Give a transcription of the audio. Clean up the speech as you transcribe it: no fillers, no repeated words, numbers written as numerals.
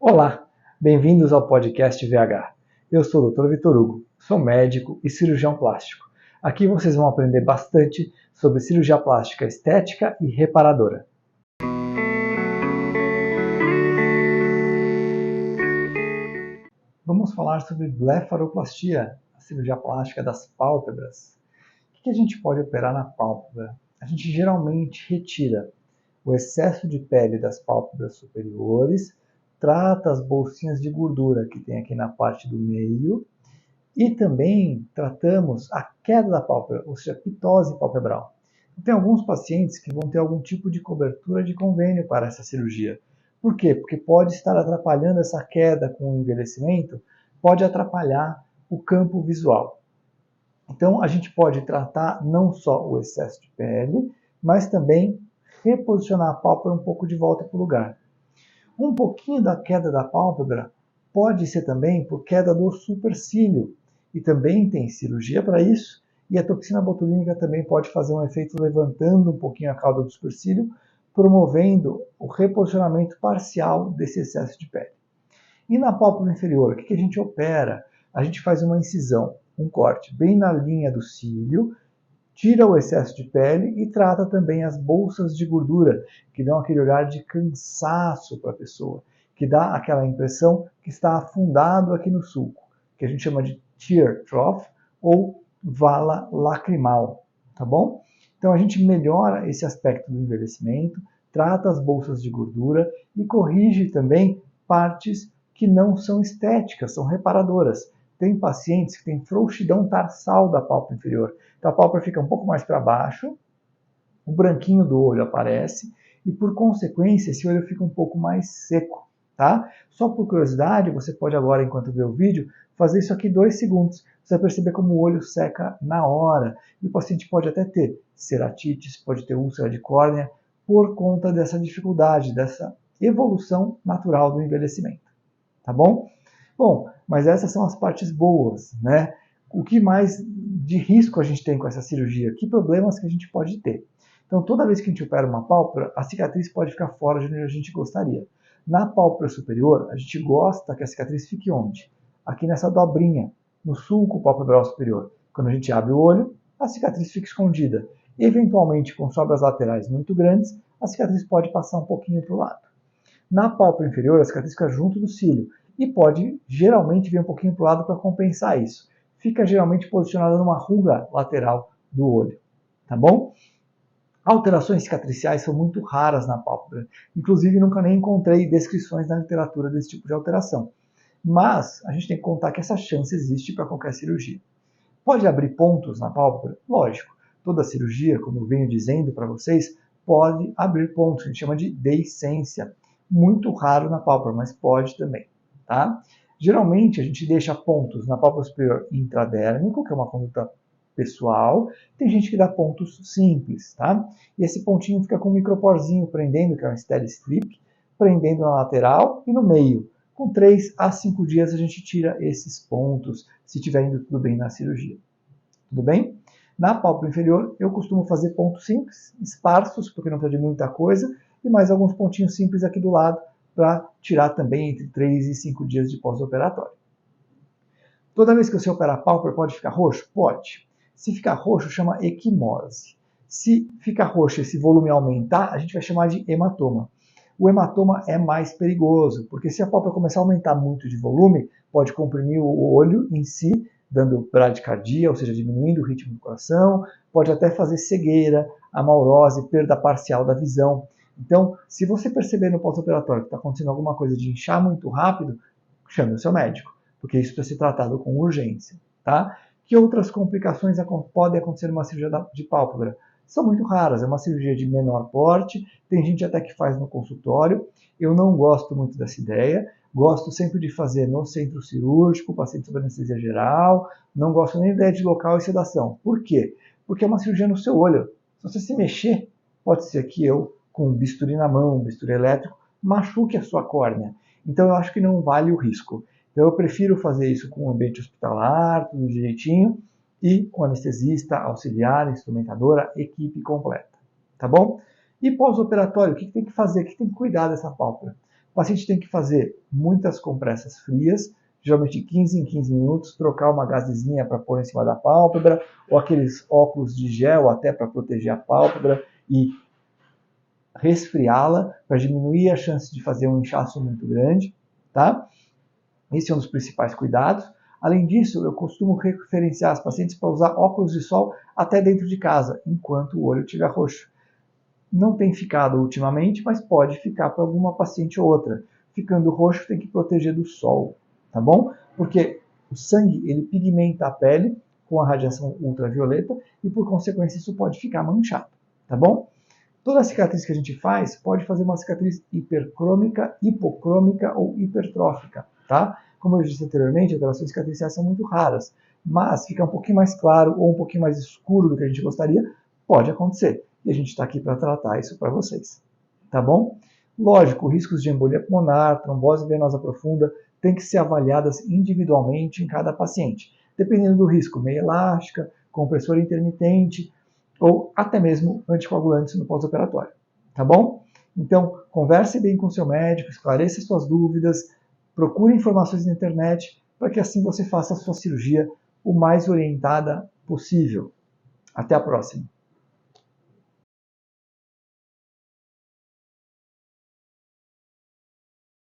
Olá, bem-vindos ao podcast VH. Eu sou o Dr. Vitor Hugo, sou médico e cirurgião plástico. Aqui vocês vão aprender bastante sobre cirurgia plástica estética e reparadora. Vamos falar sobre blefaroplastia, a cirurgia plástica das pálpebras. O que a gente pode operar na pálpebra? A gente geralmente retira o excesso de pele das pálpebras superiores, trata as bolsinhas de gordura que tem aqui na parte do meio e também tratamos a queda da pálpebra, ou seja, pitose palpebral. Tem alguns pacientes que vão ter algum tipo de cobertura de convênio para essa cirurgia. Por quê? Porque pode estar atrapalhando essa queda com o envelhecimento, pode atrapalhar o campo visual. Então, a gente pode tratar não só o excesso de pele, mas também reposicionar a pálpebra um pouco de volta para o lugar. Um pouquinho da queda da pálpebra pode ser também por queda do supercílio, e também tem cirurgia para isso, e a toxina botulínica também pode fazer um efeito levantando um pouquinho a cauda do supercílio, promovendo o reposicionamento parcial desse excesso de pele. E na pálpebra inferior, o que a gente opera? A gente faz uma incisão, um corte bem na linha do cílio, tira o excesso de pele e trata também as bolsas de gordura, que dão aquele olhar de cansaço para a pessoa, que dá aquela impressão que está afundado aqui no sulco, que a gente chama de tear trough ou vala lacrimal, tá bom? Então a gente melhora esse aspecto do envelhecimento, trata as bolsas de gordura e corrige também partes que não são estéticas, são reparadoras. Tem pacientes que têm frouxidão tarsal da pálpebra inferior. Então a pálpebra fica um pouco mais para baixo, o branquinho do olho aparece e, por consequência, esse olho fica um pouco mais seco, tá? Só por curiosidade, você pode agora, enquanto vê o vídeo, fazer isso aqui 2 segundos. Você vai perceber como o olho seca na hora. E o paciente pode até ter ceratite, pode ter úlcera de córnea, por conta dessa dificuldade, dessa evolução natural do envelhecimento. Tá bom? Bom, mas essas são as partes boas, né? O que mais de risco a gente tem com essa cirurgia? Que problemas que a gente pode ter? Então, toda vez que a gente opera uma pálpebra, a cicatriz pode ficar fora de onde a gente gostaria. Na pálpebra superior, a gente gosta que a cicatriz fique onde? Aqui nessa dobrinha, no sulco palpebral superior. Quando a gente abre o olho, a cicatriz fica escondida. Eventualmente, com sobras laterais muito grandes, a cicatriz pode passar um pouquinho para o lado. Na pálpebra inferior, a cicatriz fica junto do cílio e pode geralmente vir um pouquinho para o lado para compensar isso. Fica geralmente posicionada numa ruga lateral do olho, tá bom? Alterações cicatriciais são muito raras na pálpebra. Inclusive, nunca nem encontrei descrições na literatura desse tipo de alteração. Mas a gente tem que contar que essa chance existe para qualquer cirurgia. Pode abrir pontos na pálpebra? Lógico. Toda cirurgia, como eu venho dizendo para vocês, pode abrir pontos. A gente chama de deiscência. Muito raro na pálpebra, mas pode também. Tá? Geralmente, a gente deixa pontos na pálpebra superior intradérmico, que é uma conduta pessoal. Tem gente que dá pontos simples, tá? E esse pontinho fica com um microporzinho prendendo, que é um steady strip, prendendo na lateral e no meio. Com 3 a 5 dias a gente tira esses pontos, se estiver indo tudo bem na cirurgia. Tudo bem? Na pálpebra inferior, eu costumo fazer pontos simples, esparsos, porque não precisa de muita coisa, e mais alguns pontinhos simples aqui do lado, para tirar também entre 3 e 5 dias de pós-operatório. Toda vez que você operar a pálpebra, pode ficar roxo? Pode. Se ficar roxo, chama equimose. Se ficar roxo e esse volume aumentar, a gente vai chamar de hematoma. O hematoma é mais perigoso, porque se a pálpebra começar a aumentar muito de volume, pode comprimir o olho em si, dando bradicardia, ou seja, diminuindo o ritmo do coração, pode até fazer cegueira, amaurose, perda parcial da visão. Então, se você perceber no pós-operatório que está acontecendo alguma coisa de inchar muito rápido, chame o seu médico, porque isso precisa ser tratado com urgência, tá? Que outras complicações podem acontecer numa cirurgia de pálpebra? São muito raras, é uma cirurgia de menor porte, tem gente até que faz no consultório. Eu não gosto muito dessa ideia, gosto sempre de fazer no centro cirúrgico, paciente sob anestesia geral, não gosto nem da ideia de local e sedação. Por quê? Porque é uma cirurgia no seu olho. Se você se mexer, pode ser que eu, com um bisturi na mão, um bisturi elétrico, machuque a sua córnea. Então eu acho que não vale o risco. Então eu prefiro fazer isso com um ambiente hospitalar, tudo direitinho, e com anestesista, auxiliar, instrumentadora, equipe completa. Tá bom? E pós-operatório, o que tem que fazer? O que tem que cuidar dessa pálpebra? paciente tem que fazer muitas compressas frias, geralmente de 15 em 15 minutos, trocar uma gazezinha para pôr em cima da pálpebra, ou aqueles óculos de gel até para proteger a pálpebra e resfriá-la para diminuir a chance de fazer um inchaço muito grande, tá? Esse é um dos principais cuidados. Além disso, eu costumo referenciar as pacientes para usar óculos de sol até dentro de casa, enquanto o olho estiver roxo. Não tem ficado ultimamente, mas pode ficar para alguma paciente ou outra. Ficando roxo, tem que proteger do sol, tá bom? Porque o sangue, ele pigmenta a pele com a radiação ultravioleta e, por consequência, isso pode ficar manchado, tá bom? Toda cicatriz que a gente faz pode fazer uma cicatriz hipercrômica, hipocrômica ou hipertrófica, tá? Como eu disse anteriormente, alterações cicatriciais são muito raras, mas fica um pouquinho mais claro ou um pouquinho mais escuro do que a gente gostaria, pode acontecer. E a gente está aqui para tratar isso para vocês, tá bom? Lógico, riscos de embolia pulmonar, trombose venosa profunda, têm que ser avaliadas individualmente em cada paciente, dependendo do risco, meia elástica, compressora intermitente, ou até mesmo anticoagulantes no pós-operatório, tá bom? Então, converse bem com seu médico, esclareça suas dúvidas, procure informações na internet, para que assim você faça a sua cirurgia o mais orientada possível. Até a próxima!